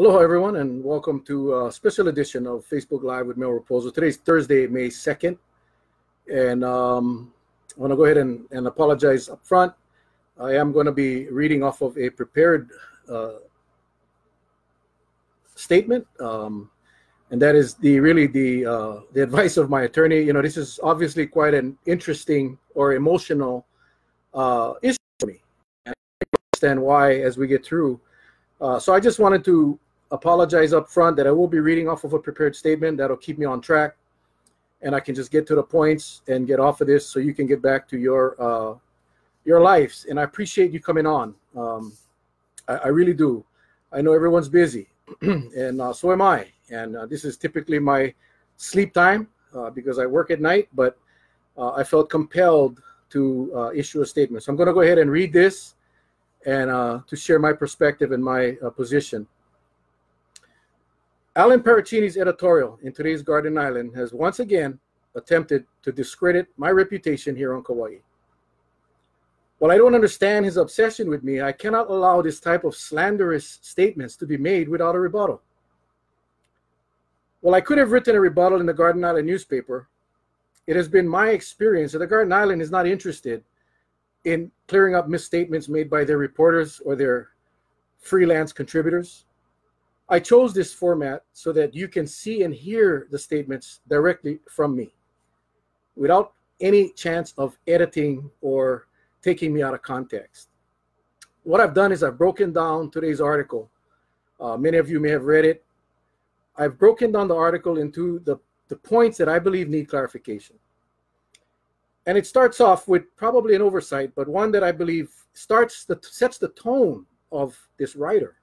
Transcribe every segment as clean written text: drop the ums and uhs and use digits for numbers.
Hello, everyone, and welcome to a special edition of Facebook Live with Mayor Rapozo. Today's Thursday, May 2nd, and I want to go ahead and apologize up front. I am going to be reading off of a prepared statement, and that is the advice of my attorney. You know, this is obviously quite an interesting or emotional issue for me, and I understand why as we get through. So I just wanted to apologize up front that I will be reading off of a prepared statement that'll keep me on track, and I can just get to the points and get off of this so you can get back to your lives. And I appreciate you coming on. I really do. I know everyone's busy, and so am I. And this is typically my sleep time because I work at night, but I felt compelled to issue a statement. So I'm going to go ahead and read this and to share my perspective and my position. Allan Parachini's editorial in today's Garden Island has once again attempted to discredit my reputation here on Kauai. While I don't understand his obsession with me, I cannot allow this type of slanderous statements to be made without a rebuttal. While I could have written a rebuttal in the Garden Island newspaper, it has been my experience that the Garden Island is not interested in clearing up misstatements made by their reporters or their freelance contributors. I chose this format so that you can see and hear the statements directly from me without any chance of editing or taking me out of context. What I've done is I've broken down today's article. Many of you may have read it. I've broken down the article into the points that I believe need clarification. And it starts off with probably an oversight, but one that I believe sets the tone of this writer.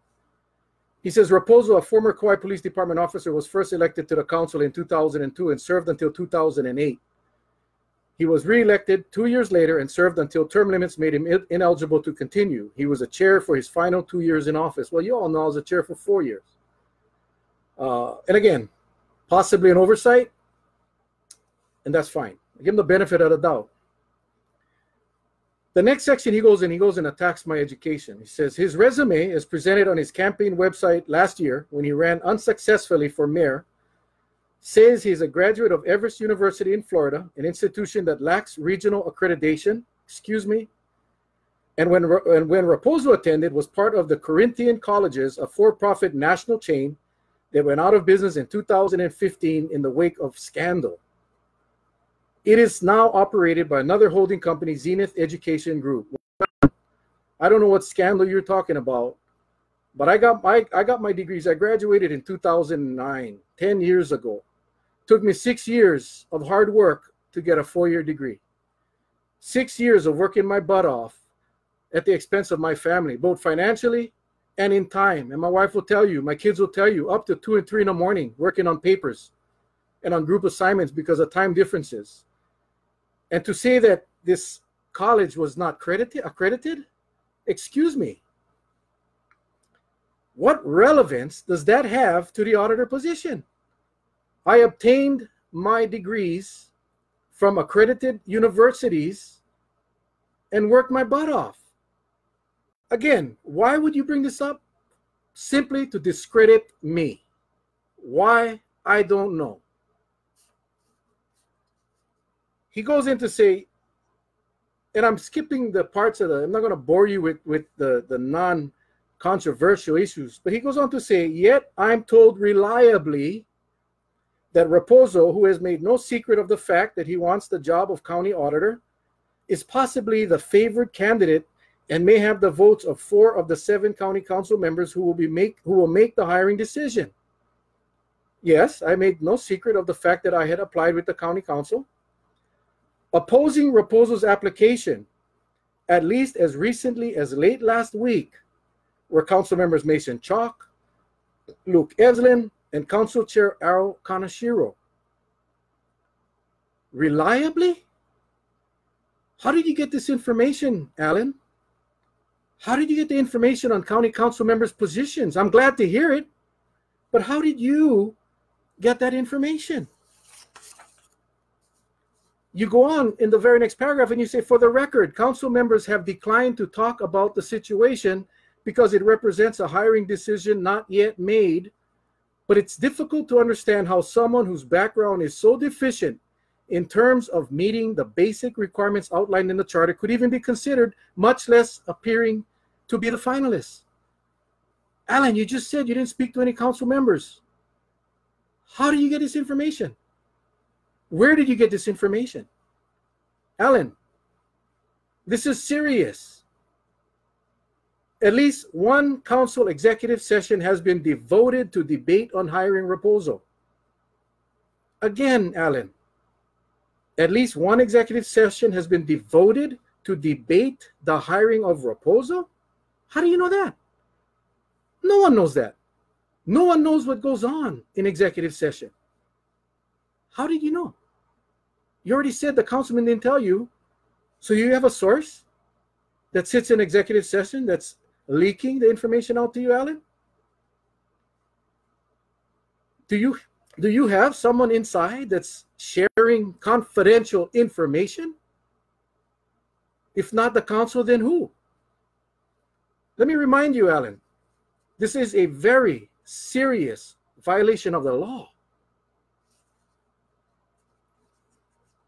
He says, Rapozo, a former Kauai Police Department officer, was first elected to the council in 2002 and served until 2008. He was re-elected 2 years later and served until term limits made him ineligible to continue. He was a chair for his final 2 years in office. Well, you all know I was a chair for 4 years. And again, possibly an oversight, and that's fine. I give him the benefit of the doubt. The next section, he goes and attacks my education. He says his resume, as presented on his campaign website last year when he ran unsuccessfully for mayor, says he's a graduate of Everest University in Florida, an institution that lacks regional accreditation. Excuse me. And when Rapozo attended, was part of the Corinthian Colleges, a for-profit national chain that went out of business in 2015 in the wake of scandal. It is now operated by another holding company, Zenith Education Group. I don't know what scandal you're talking about, but I got my degrees. I graduated in 2009, 10 years ago. Took me 6 years of hard work to get a 4-year degree. 6 years of working my butt off at the expense of my family, both financially and in time. And my wife will tell you, my kids will tell you, up to 2 and 3 in the morning, working on papers and on group assignments because of time differences. And to say that this college was not accredited, excuse me. What relevance does that have to the auditor position? I obtained my degrees from accredited universities and worked my butt off. Again, why would you bring this up? Simply to discredit me. Why? I don't know. He goes in to say, and I'm skipping the parts of I'm not going to bore you with the non-controversial issues, but he goes on to say, yet I'm told reliably that Rapozo, who has made no secret of the fact that he wants the job of county auditor, is possibly the favored candidate and may have the votes of 4 of the 7 county council members who will make the hiring decision. Yes, I made no secret of the fact that I had applied with the county council. Opposing Rapozo's application, at least as recently as late last week, were Council members Mason Chalk, Luke Eslin, and Council Chair Aro Kanashiro. Reliably? How did you get this information, Allan? How did you get the information on county council members' positions? I'm glad to hear it, but how did you get that information? You go on in the very next paragraph and you say, for the record, council members have declined to talk about the situation because it represents a hiring decision not yet made, but it's difficult to understand how someone whose background is so deficient in terms of meeting the basic requirements outlined in the charter could even be considered, much less appearing to be the finalist. Allan, you just said you didn't speak to any council members. How do you get this information? Where did you get this information? Allan, this is serious. At least one council executive session has been devoted to debate on hiring Rapozo. Again, Allan, at least one executive session has been devoted to debate the hiring of Rapozo? How do you know that? No one knows that. No one knows what goes on in executive session. How did you know? You already said the councilman didn't tell you. So you have a source that sits in executive session that's leaking the information out to you, Allan? Do you have someone inside that's sharing confidential information? If not the council, then who? Let me remind you, Allan, this is a very serious violation of the law.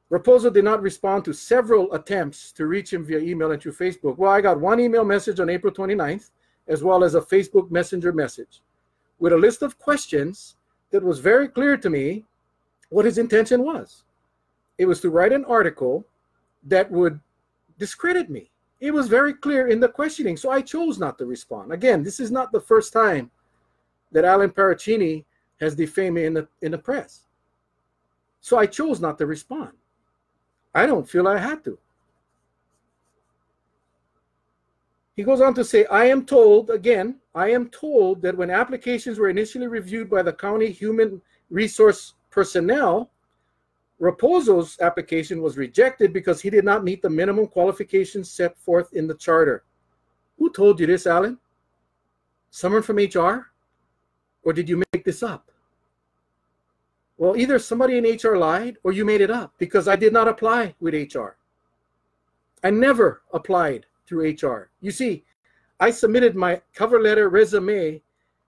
Rapozo did not respond to several attempts to reach him via email and through Facebook. Well, I got one email message on April 29th, as well as a Facebook Messenger message with a list of questions that was very clear to me what his intention was. It was to write an article that would discredit me. It was very clear in the questioning, so I chose not to respond. Again, this is not the first time that Allan Parachini has defamed me in the press. So I chose not to respond. I don't feel I had to. He goes on to say, I am told that when applications were initially reviewed by the county human resource personnel, Rapozo's application was rejected because he did not meet the minimum qualifications set forth in the charter. Who told you this, Allan? Someone from HR? Or did you make this up? Well, either somebody in HR lied or you made it up, because I did not apply with HR. I never applied through HR. You see, I submitted my cover letter, resume,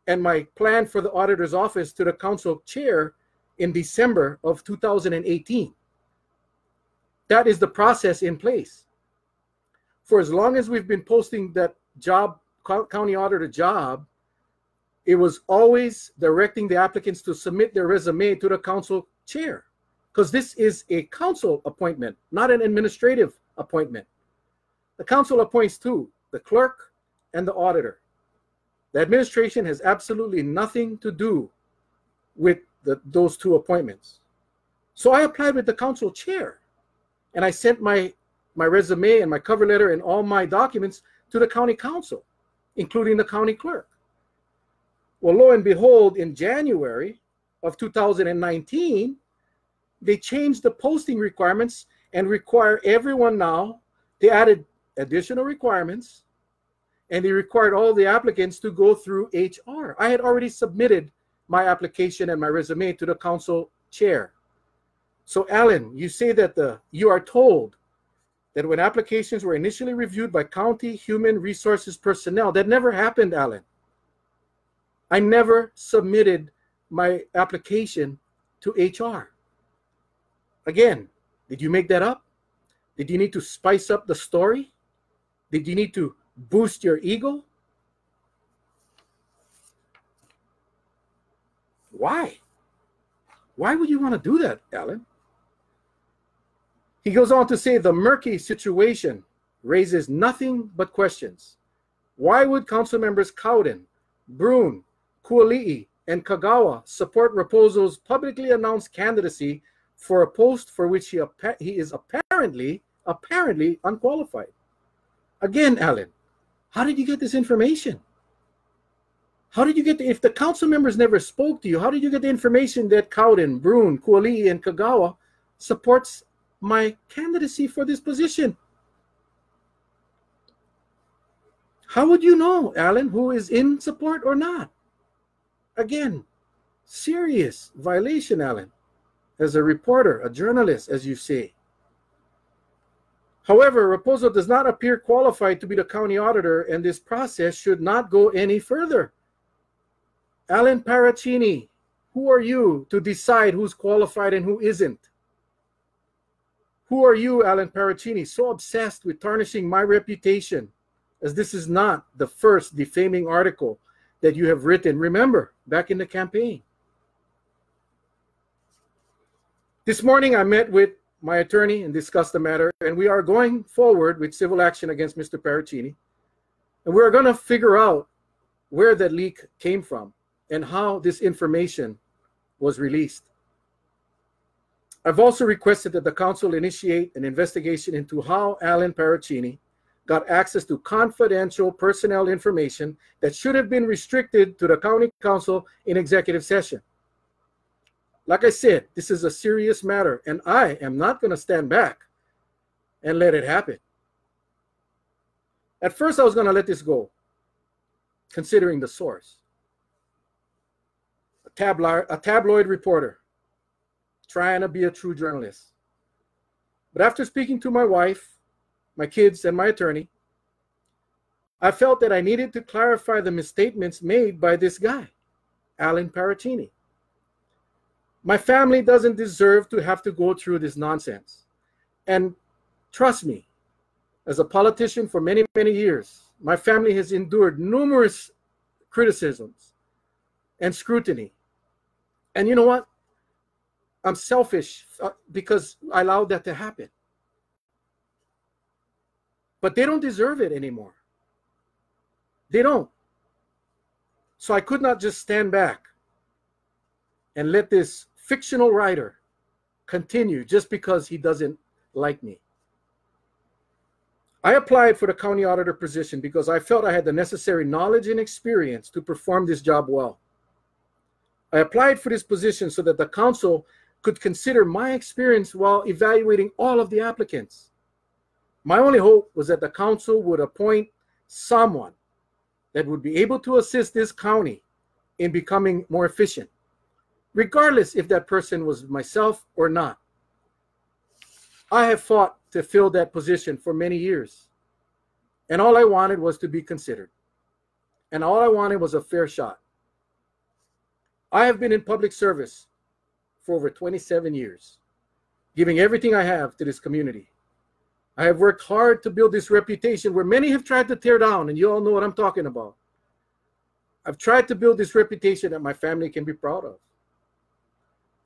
and my plan for the auditor's office to the council chair in December of 2018. That is the process in place. For as long as we've been posting that job, county auditor job, it was always directing the applicants to submit their resume to the council chair, because this is a council appointment, not an administrative appointment. The council appoints two, the clerk and the auditor. The administration has absolutely nothing to do with those two appointments. So I applied with the council chair, and I sent my resume and my cover letter and all my documents to the county council, including the county clerk. Well, lo and behold, in January of 2019, they changed the posting requirements and require everyone now. They added additional requirements, and they required all the applicants to go through HR. I had already submitted my application and my resume to the council chair. So, Allan, you say that you are told that when applications were initially reviewed by county human resources personnel, that never happened, Allan. I never submitted my application to HR. Again, did you make that up? Did you need to spice up the story? Did you need to boost your ego? Why? Why would you want to do that, Allan? He goes on to say the murky situation raises nothing but questions. Why would council members Cowden, Brune, Kuali'i, and Kagawa support Rapozo's publicly announced candidacy for a post for which he is apparently unqualified? Again, Allan, how did you get this information? How did you get if the council members never spoke to you, how did you get the information that Cowden, Brune, Kuali'i, and Kagawa supports my candidacy for this position? How would you know, Allan, who is in support or not? Again, serious violation, Allan. As a reporter, a journalist, as you say. However, Rapozo does not appear qualified to be the county auditor, and this process should not go any further. Allan Parachini, who are you to decide who's qualified and who isn't? Who are you, Allan Parachini, so obsessed with tarnishing my reputation, as this is not the first defaming article that you have written, remember, back in the campaign. This morning, I met with my attorney and discussed the matter, and we are going forward with civil action against Mr. Parachini, and we're going to figure out where that leak came from and how this information was released. I've also requested that the council initiate an investigation into how Allan Parachini got access to confidential personnel information that should have been restricted to the county council in executive session. Like I said, this is a serious matter, and I am not going to stand back and let it happen. At first, I was going to let this go, considering the source. A tabloid reporter trying to be a true journalist. But after speaking to my wife, my kids, and my attorney, I felt that I needed to clarify the misstatements made by this guy, Allan Parachini. My family doesn't deserve to have to go through this nonsense. And trust me, as a politician for many, many years, my family has endured numerous criticisms and scrutiny. And you know what? I'm selfish because I allowed that to happen. But they don't deserve it anymore. They don't. So I could not just stand back and let this fictional writer continue just because he doesn't like me. I applied for the county auditor position because I felt I had the necessary knowledge and experience to perform this job well. I applied for this position so that the council could consider my experience while evaluating all of the applicants. My only hope was that the council would appoint someone that would be able to assist this county in becoming more efficient, regardless if that person was myself or not. I have fought to fill that position for many years, and all I wanted was to be considered, and all I wanted was a fair shot. I have been in public service for over 27 years, giving everything I have to this community. I have worked hard to build this reputation where many have tried to tear down, and you all know what I'm talking about. I've tried to build this reputation that my family can be proud of.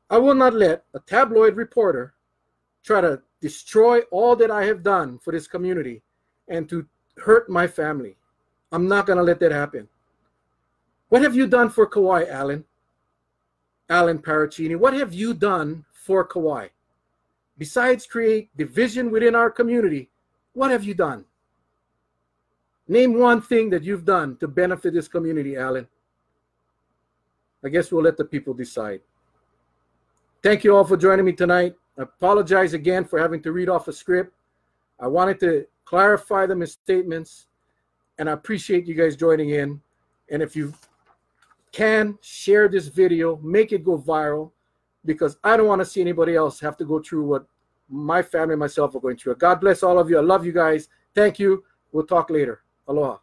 I will not let a tabloid reporter try to destroy all that I have done for this community and to hurt my family. I'm not going to let that happen. What have you done for Kauai, Allan? Allan Parachini, what have you done for Kauai? Besides create division within our community, what have you done? Name one thing that you've done to benefit this community, Allan. I guess we'll let the people decide. Thank you all for joining me tonight. I apologize again for having to read off a script. I wanted to clarify the misstatements, and I appreciate you guys joining in. And if you can, share this video, make it go viral, because I don't want to see anybody else have to go through what my family and myself are going through. God bless all of you. I love you guys. Thank you. We'll talk later. Aloha.